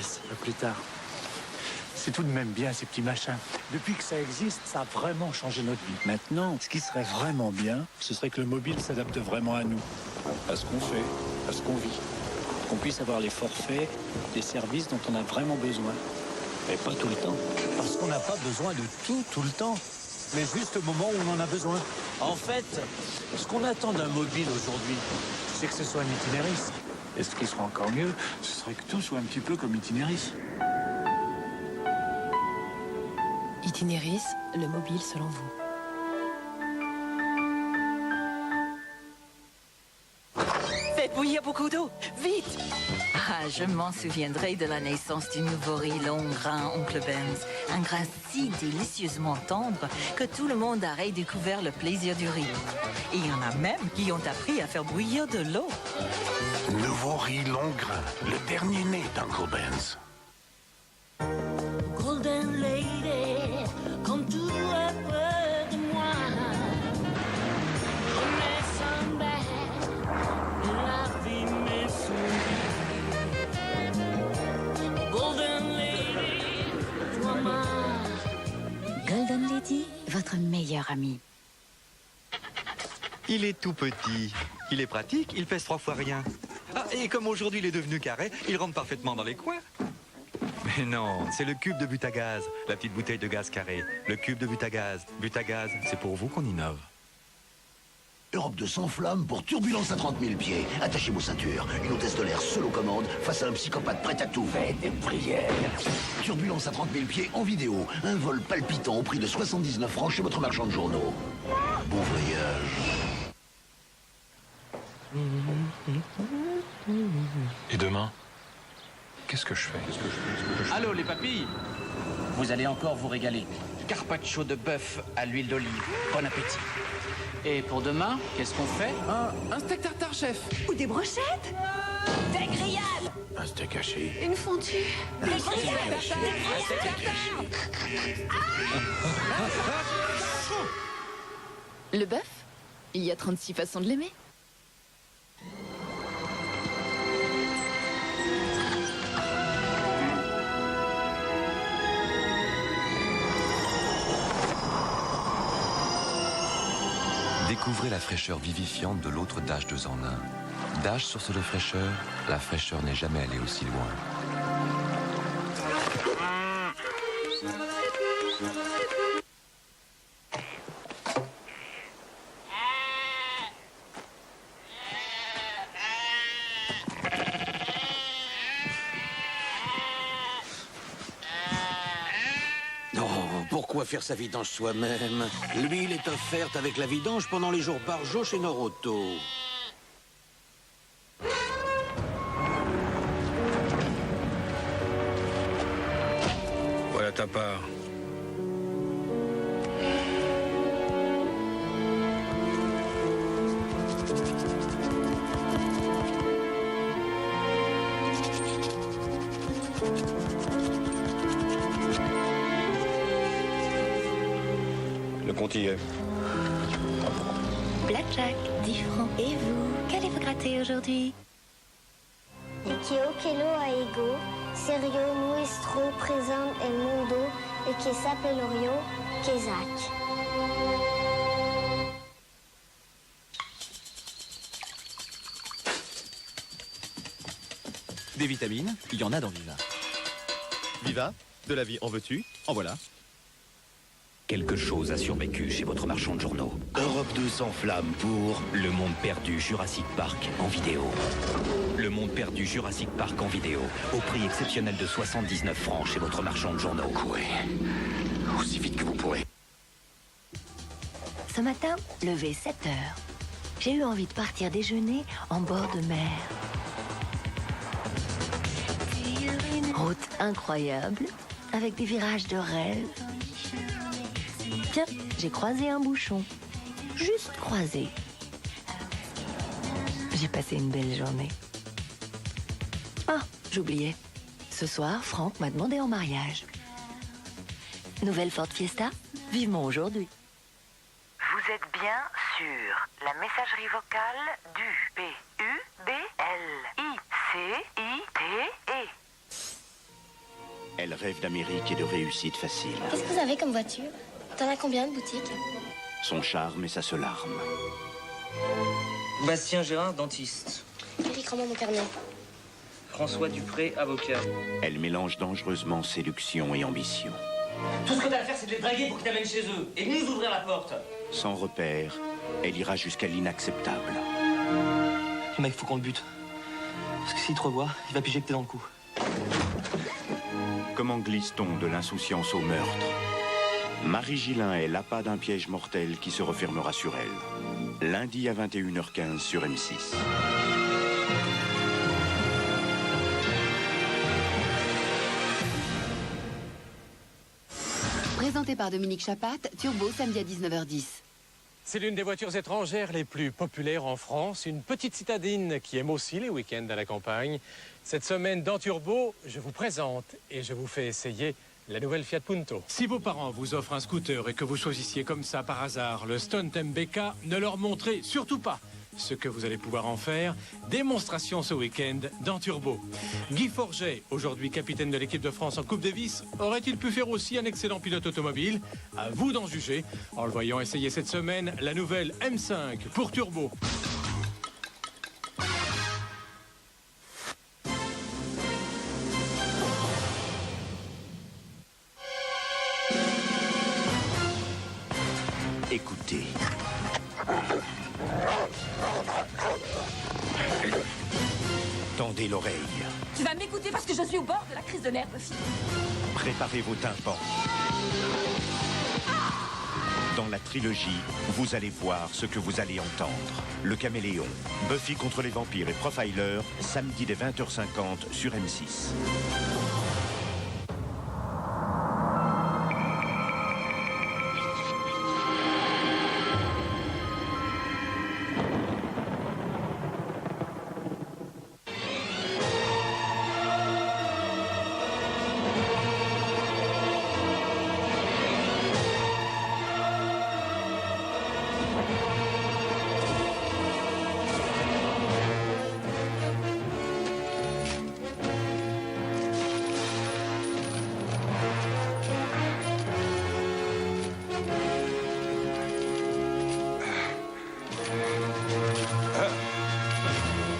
laisse, plus tard. C'est tout de même bien, ces petits machins. Depuis que ça existe, ça a vraiment changé notre vie. Maintenant, ce qui serait vraiment bien, ce serait que le mobile s'adapte vraiment à nous, à ce qu'on fait, à ce qu'on vit. Qu'on puisse avoir les forfaits, les services dont on a vraiment besoin. Mais pas tout le temps. Parce qu'on n'a pas besoin de tout le temps. Mais juste au moment où on en a besoin. En fait, ce qu'on attend d'un mobile aujourd'hui, c'est que ce soit un Itinéris. Et ce qui sera encore mieux, ce serait que tout soit un petit peu comme Itinéris. Itinéris, le mobile selon vous. Faites bouillir beaucoup d'eau, vite! Ah, je m'en souviendrai de la naissance du nouveau riz long grain Oncle Ben's. Un grain si délicieusement tendre que tout le monde a redécouvert le plaisir du riz. Et il y en a même qui ont appris à faire bouillir de l'eau. Nouveau riz long grain, le dernier né d'Uncle Ben's. Golden Lady, comme tout est près de moi. Je me sens belle, la vie me sourit. Golden Lady, toi ma. Golden Lady, votre meilleure amie. Il est tout petit. Il est pratique, il pèse 3 fois rien. Ah, et comme aujourd'hui il est devenu carré, il rentre parfaitement dans les coins. Mais non, c'est le cube de Butagaz, la petite bouteille de gaz carré. Le cube de Butagaz. Butagaz, c'est pour vous qu'on innove. Europe 2 sans flamme pour turbulence à 30 000 pieds. Attachez vos ceintures. Une hôtesse de l'air seule aux commandes face à un psychopathe prêt à tout. Faites des prières. Turbulence à 30 000 pieds en vidéo. Un vol palpitant au prix de 79 francs chez votre marchand de journaux. Bon voyage. Et demain, qu'est-ce que je fais? Allô les papilles, vous allez encore vous régaler. Carpaccio de bœuf à l'huile d'olive. Bon appétit. Et pour demain, qu'est-ce qu'on fait? Un steak tartare, chef. Ou des brochettes. Des grillades. Un steak haché. Une fondue. Des grillades. Un steak haché. Le bœuf, il y a 36 façons de l'aimer. Découvrez la fraîcheur vivifiante de l'autre Dash 2 en 1. Dash source de fraîcheur, la fraîcheur n'est jamais allée aussi loin. Pourquoi faire sa vidange soi-même? L'huile est offerte avec la vidange pendant les jours par jour chez Noroto. Voilà ta part. Le compte y est. Blackjack, 10 francs. Et vous, qu'allez-vous gratter aujourd'hui? Ikeo Kelo Aigo, Serio Nuestro présente el mundo et que s'appellerio Kezak. Des vitamines, il y en a dans Viva. Viva, de la vie en veux-tu? En voilà. Quelque chose a survécu chez votre marchand de journaux. Europe 2 s'enflamme pour Le Monde Perdu Jurassic Park en vidéo. Le Monde Perdu Jurassic Park en vidéo, au prix exceptionnel de 79 francs chez votre marchand de journaux. Courez, aussi vite que vous pourrez. Ce matin, levé 7 heures. J'ai eu envie de partir déjeuner en bord de mer. Route incroyable, avec des virages de rêve. Tiens, j'ai croisé un bouchon. Juste croisé. J'ai passé une belle journée. Ah, j'oubliais. Ce soir, Franck m'a demandé en mariage. Nouvelle Ford Fiesta, vivement aujourd'hui. Vous êtes bien sur la messagerie vocale du PUBLICITE. Elle rêve d'Amérique et de réussite facile. Qu'est-ce que vous avez comme voiture? T'en as combien de boutiques? Son charme est sa seule arme. Bastien Gérard, dentiste. Eric, rends-moi mon carnet. François Dupré, avocat. Elle mélange dangereusement séduction et ambition. Tout ce que t'as à faire, c'est de les draguer pour qu'ils t'amènent chez eux. Et nous ouvrir la porte. Sans repère, elle ira jusqu'à l'inacceptable. Mec, faut qu'on le bute. Parce que s'il te revoit, il va piger que t'es dans le coup. Comment glisse-t-on de l'insouciance au meurtre? Marie Gillin est l'appât d'un piège mortel qui se refermera sur elle. Lundi à 21h15 sur M6. Présenté par Dominique Chapat, Turbo, samedi à 19h10. C'est l'une des voitures étrangères les plus populaires en France, une petite citadine qui aime aussi les week-ends à la campagne. Cette semaine dans Turbo, je vous présente et je vous fais essayer la nouvelle Fiat Punto. Si vos parents vous offrent un scooter et que vous choisissiez comme ça par hasard le Stunt MBK, ne leur montrez surtout pas ce que vous allez pouvoir en faire. Démonstration ce week-end dans Turbo. Guy Forget, aujourd'hui capitaine de l'équipe de France en Coupe Davis, aurait-il pu faire aussi un excellent pilote automobile? À vous d'en juger en le voyant essayer cette semaine la nouvelle M5 pour Turbo. Écoutez. Tendez l'oreille. Tu vas m'écouter parce que je suis au bord de la crise de nerfs, Buffy. Préparez vos tympans. Dans la trilogie, vous allez voir ce que vous allez entendre. Le Caméléon, Buffy contre les vampires et Profiler, samedi dès 20h50 sur M6.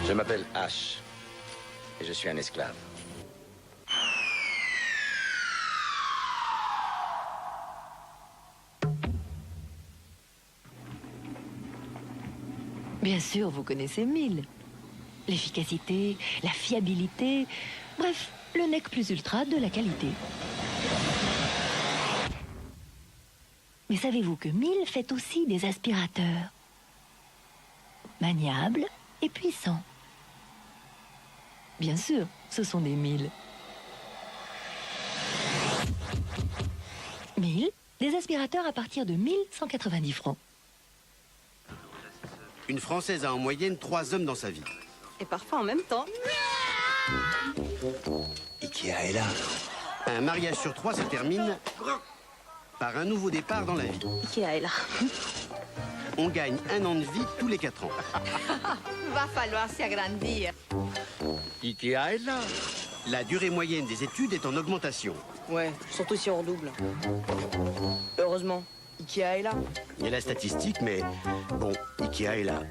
Je m'appelle H. Et je suis un esclave. Bien sûr, vous connaissez 1000. L'efficacité, la fiabilité, bref, le nec plus ultra de la qualité. Mais savez-vous que 1000 fait aussi des aspirateurs maniables et puissants? Bien sûr, ce sont des 1000. 1000, des aspirateurs à partir de 1190 francs. Une Française a en moyenne 3 hommes dans sa vie. Et parfois en même temps. Ikea est là. Un mariage sur 3 se termine par un nouveau départ dans la vie. Ikea est là. On gagne 1 an de vie tous les 4 ans. Va falloir s'agrandir. Ikea est là. La durée moyenne des études est en augmentation. Ouais, surtout si on redouble. Heureusement, Ikea est là. Il y a la statistique, mais bon, Ikea est là.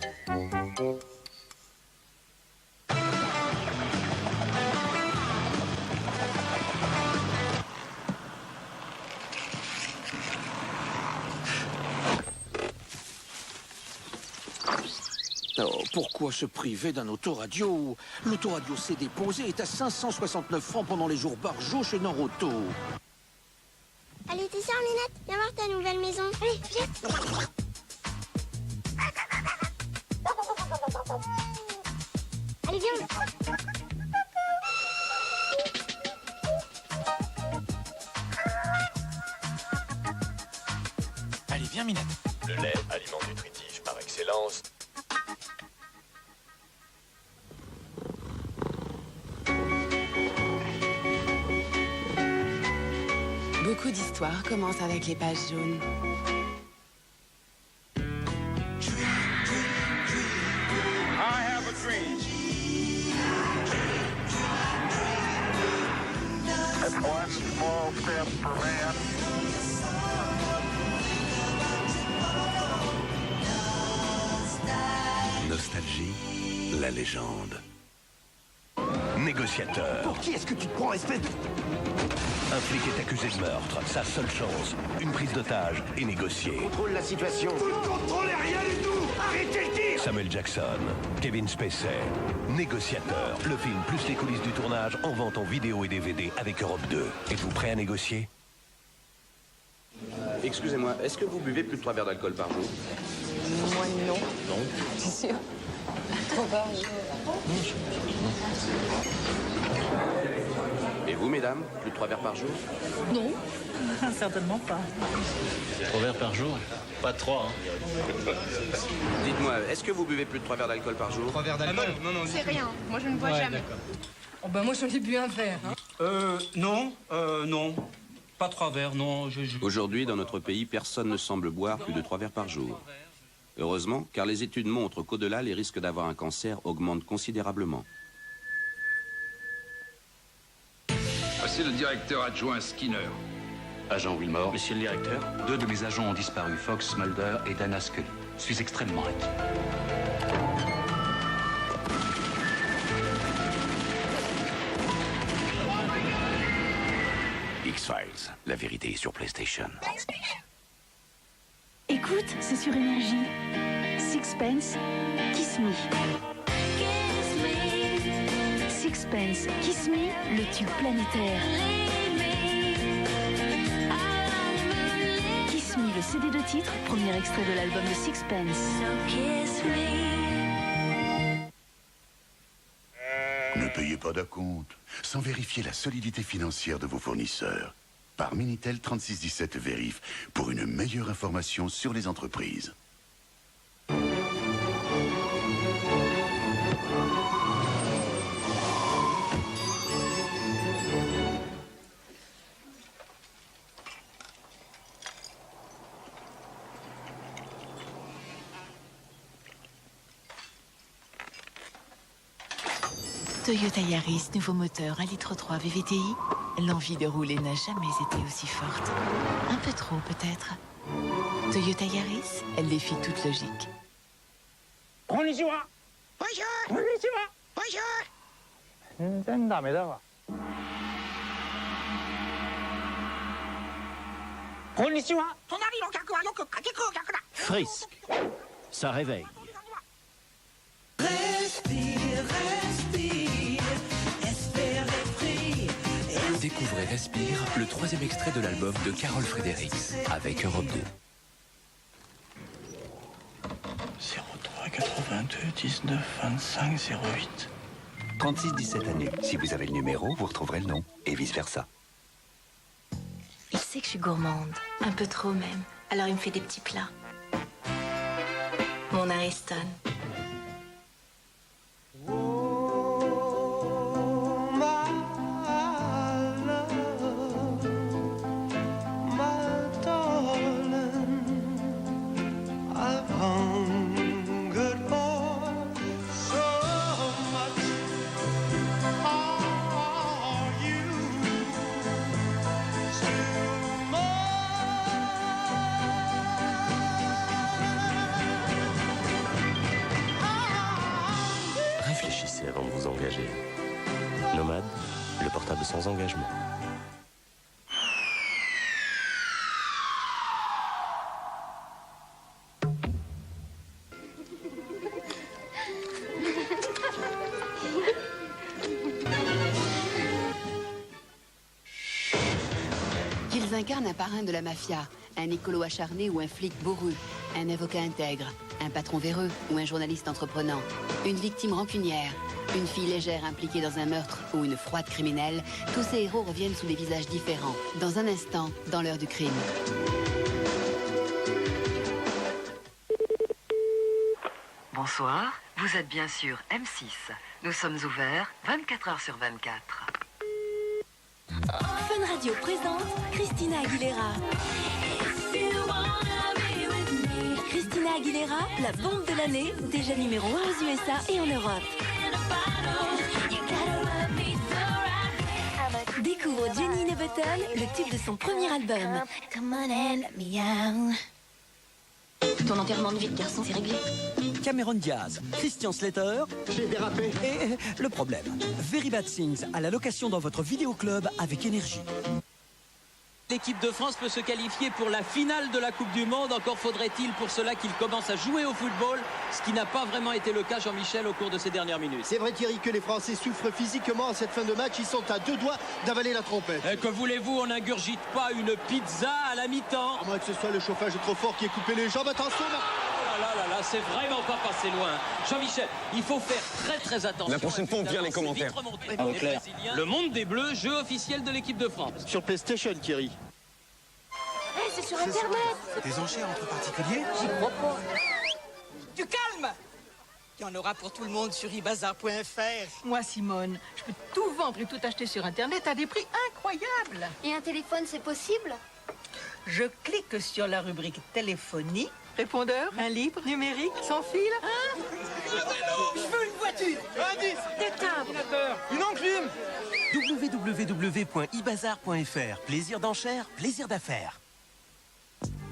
Oh, pourquoi se priver d'un autoradio? L'autoradio C déposé est à 569 francs pendant les jours Barjot chez Nord-Auto. Allez, t'es ça, Minette? Viens voir ta nouvelle maison. Allez, viens. Allez, viens. Allez, viens, Minette. Le lait, aliment nutritif par excellence. Beaucoup d'histoires commencent avec les pages jaunes. I have a dream. One small step for man. Nostalgie, la légende. Négociateur. Pour qui est-ce que tu te prends, espèce de... Un flic est accusé de meurtre. Sa seule chance, une prise d'otage et négocier. Contrôle la situation. Vous ne contrôlez rien du tout. Arrêtez le tir. Samuel Jackson, Kevin Spacey. Négociateur, le film plus les coulisses du tournage en vente en vidéo et DVD avec Europe 2. Êtes-vous prêt à négocier? Excusez-moi, est-ce que vous buvez plus de 3 verres d'alcool par jour? Moi, non. Non. C'est sûr. Trop par jour. Et vous, mesdames, plus de 3 verres par jour? Non, certainement pas. 3 verres par jour? Pas 3, hein. Dites-moi, est-ce que vous buvez plus de 3 verres d'alcool par jour? 3 verres d'alcool? Non, c'est rien. Moi, je ne bois jamais. Oh, ben moi, j'en ai bu un verre. Hein. Non. Pas 3 verres, non. Aujourd'hui, dans notre pays, personne ne semble boire plus de 3 verres par jour. Heureusement, car les études montrent qu'au-delà, les risques d'avoir un cancer augmentent considérablement. Voici le directeur adjoint Skinner. Agent Wilmore. Monsieur le directeur, 2 de mes agents ont disparu, Fox, Mulder et Dana Scully. Je suis extrêmement inquiet. X-Files, la vérité est sur PlayStation. Écoute, c'est sur Énergie. Sixpence, Kiss Me. Sixpence, Kiss Me, le tube planétaire. Kiss Me, le CD de titre, premier extrait de l'album de Sixpence. Ne payez pas d'acompte sans vérifier la solidité financière de vos fournisseurs. Par Minitel 3617 Vérif pour une meilleure information sur les entreprises. Toyota Yaris, nouveau moteur, 1,3 litre VVTI. L'envie de rouler n'a jamais été aussi forte. Un peu trop, peut-être. Toyota Yaris, elle défie toute logique. Konnichiwa. Bonjour. Konnichiwa. Bonjour. 全然ダメだわ。こんにちは。隣の客はよくかけ食う客だ。 Frisk. Ça réveille. Découvrez Respire, le 3e extrait de l'album de Carol Fredericks, avec Europe 2. 03 82 19 25 08. 3617 années. Si vous avez le numéro, vous retrouverez le nom. Et vice-versa. Il sait que je suis gourmande, un peu trop même. Alors il me fait des petits plats. Mon Ariston. Réfléchissez avant de vous engager. Nomade, le portable sans engagement. Qu'ils incarnent un parrain de la mafia, un écolo acharné ou un flic bourru, un avocat intègre, un patron véreux ou un journaliste entreprenant, une victime rancunière, une fille légère impliquée dans un meurtre ou une froide criminelle, tous ces héros reviennent sous des visages différents, dans un instant, dans l'heure du crime. Bonsoir, vous êtes bien sûr M6. Nous sommes ouverts 24 heures sur 24. Fun Radio présente Christina Aguilera. Christina Aguilera, la bombe de l'année, déjà numéro 1 aux USA et en Europe. Découvre Jenny Nebutton, le tube de son premier album. Come on and let me out. Ton enterrement de vie de garçon, c'est réglé. Cameron Diaz, Christian Slater. J'ai dérapé. Et le problème, Very Bad Things à la location dans votre vidéoclub avec énergie. L'équipe de France peut se qualifier pour la finale de la Coupe du Monde. Encore faudrait-il pour cela qu'il commence à jouer au football, ce qui n'a pas vraiment été le cas, Jean-Michel, au cours de ces dernières minutes. C'est vrai, Thierry, que les Français souffrent physiquement à cette fin de match. Ils sont à 2 doigts d'avaler la trompette. Et que voulez-vous, on n'ingurgite pas une pizza à la mi-temps. À moins que ce soit le chauffage trop fort qui ait coupé les jambes. Attention, là, c'est vraiment pas passé loin. Jean-Michel, il faut faire très attention. La prochaine fois, on vire les commentaires. Clair. Le monde des Bleus, jeu officiel de l'équipe de France. Sur PlayStation, Thierry. Hey, c'est sur Internet. Des enchères entre particuliers? J'y crois pas. Du calme! Il y en aura pour tout le monde sur ibazar.fr. Moi, Simone, je peux tout vendre et tout acheter sur Internet à des prix incroyables. Et un téléphone, c'est possible? Je clique sur la rubrique téléphonie, répondeur, un livre numérique, sans fil. Hein? Je veux une voiture, un disque, des timbres, une enclume. www.ibazar.fr. Plaisir d'enchères, plaisir d'affaires.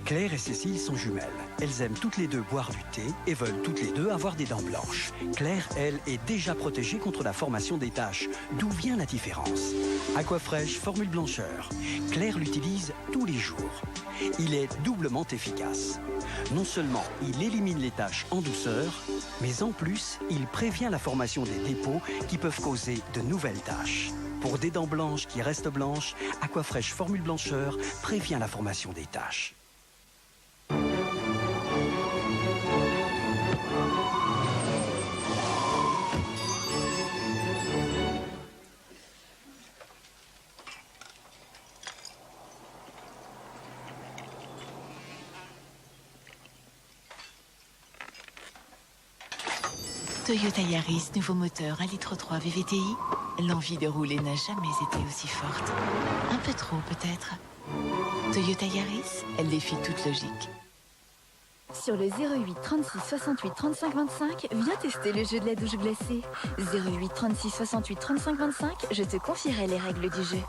Claire et Cécile sont jumelles. Elles aiment toutes les deux boire du thé et veulent toutes les deux avoir des dents blanches. Claire, elle, est déjà protégée contre la formation des taches. D'où vient la différence? Aquafresh Formule Blancheur. Claire l'utilise tous les jours. Il est doublement efficace. Non seulement il élimine les taches en douceur, mais en plus, il prévient la formation des dépôts qui peuvent causer de nouvelles taches. Pour des dents blanches qui restent blanches, Aquafresh Formule Blancheur prévient la formation des taches. Toyota Yaris, nouveau moteur, 1,3 litre VVTi. L'envie de rouler n'a jamais été aussi forte. Un peu trop, peut-être. Toyota Yaris, elle défie toute logique. Sur le 08 36 68 35 25, viens tester le jeu de la douche glacée. 08 36 68 35 25, je te confierai les règles du jeu.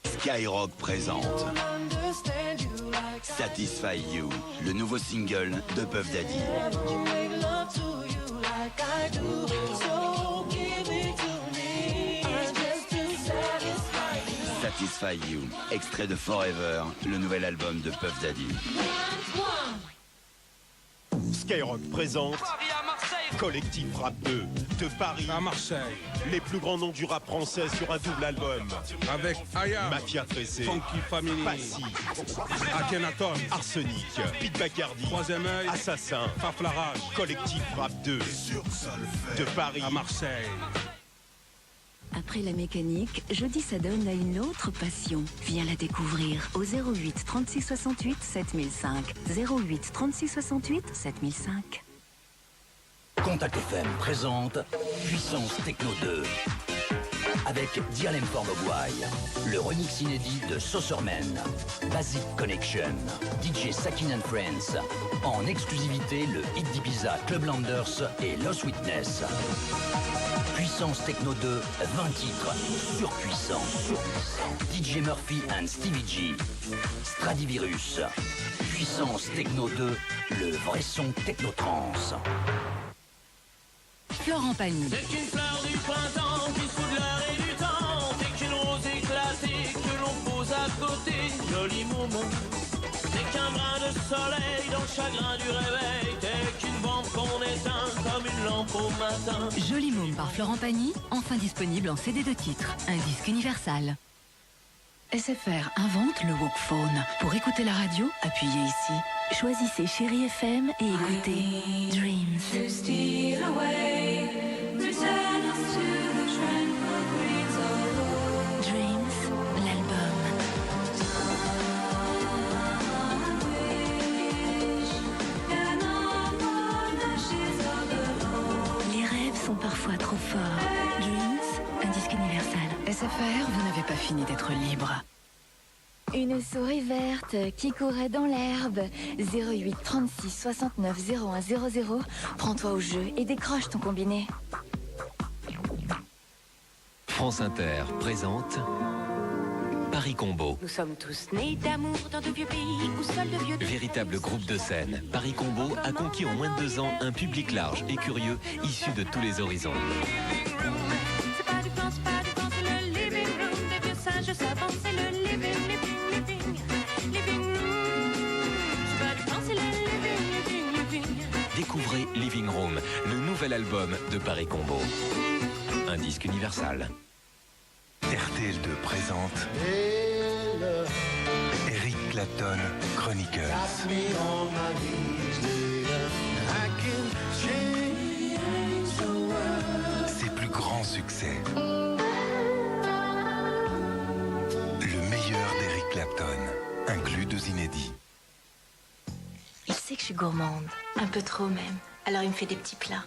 Skyrock présente Satisfy You, le nouveau single de Puff Daddy. Satisfy You, extrait de Forever, le nouvel album de Puff Daddy. Skyrock présente Collectif Rap 2 de Paris à Marseille. Les plus grands noms du rap français sur un double album. Avec Aya, Mafia Tressé, Funky Family, Passy, Akhenaton, Arsenic, Pete Bacardi, Troisième Œil, Assassin, Faflarage. Collectif Rap 2 de Paris à Marseille. Après la mécanique, Jeudi s'adonne à une autre passion. Viens la découvrir au 08 36 68 7005. 08 36 68 7005. Contact FM présente Puissance Techno 2 avec Dialem for Mogwai, le remix inédit de Saucerman, Basic Connection, DJ Sakin and Friends, en exclusivité le hit d'Ibiza Clublanders et Lost Witness. Puissance Techno 2, 20 titres, surpuissants. DJ Murphy and Stevie G, Stradivirus. Puissance Techno 2, le vrai son technotrance. Florent Pagny. C'est une fleur du printemps qui soude l'air et du temps. Dès qu'une rose éclatée que l'on pose à côté, joli moment. Dès qu'un brin de soleil dans le chagrin du réveil, dès qu'une lampe qu'on éteint comme une lampe au matin. Joli Môme par Florent Pagny, enfin disponible en CD de titres, un disque universal. SFR invente le Walkphone. Pour écouter la radio, appuyez ici. Choisissez Chérie FM et écoutez Dreams. Dreams, l'album. Les rêves sont parfois trop forts. Dreams, un disque universal. SFR, vous n'avez pas fini d'être libre. Une souris verte qui courait dans l'herbe. 08 36 69 01 00. Prends-toi au jeu et décroche ton combiné. France Inter présente Paris Combo. Nous sommes tous nés d'amour dans de vieux pays où seuls de vieux... Véritable groupe de scène, Paris Combo a conquis en moins de 2 ans un public large et curieux issu de tous les horizons. C'est pas du plan, c'est pas du plan, c'est le living room des vieux singes savants, c'est le living room. C'est pas du plan, c'est le living. Découvrez Living Room, le nouvel album de Paris Combo. Un disque universal. RTL2 présente Eric Clapton, chroniqueur. Ses plus grands succès. Le meilleur d'Eric Clapton, inclus 2 inédits. Il sait que je suis gourmande, un peu trop même. Alors il me fait des petits plats.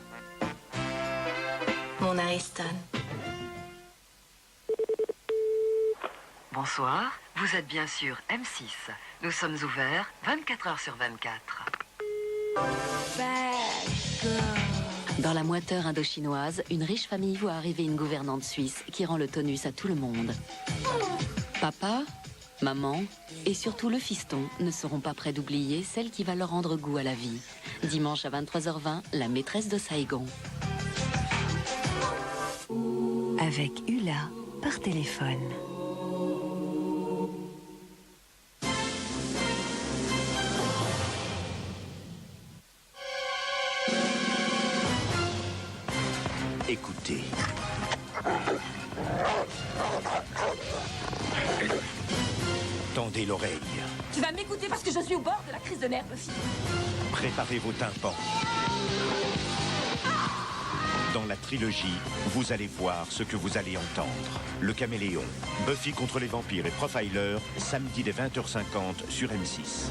Mon Ariston. Bonsoir, vous êtes bien sûr M6. Nous sommes ouverts 24 heures sur 24. Dans la moiteur indochinoise, une riche famille voit arriver une gouvernante suisse qui rend le tonus à tout le monde. Papa, maman et surtout le fiston ne seront pas prêts d'oublier celle qui va leur rendre goût à la vie. Dimanche à 23h20, La maîtresse de Saigon. Avec Hula, par téléphone. Écoutez. Tendez l'oreille. Tu vas m'écouter parce que je suis au bord de la crise de nerfs, Buffy. Préparez vos tympans. Dans la trilogie, vous allez voir ce que vous allez entendre. Le Caméléon, Buffy contre les vampires et Profiler, samedi dès 20h50 sur M6.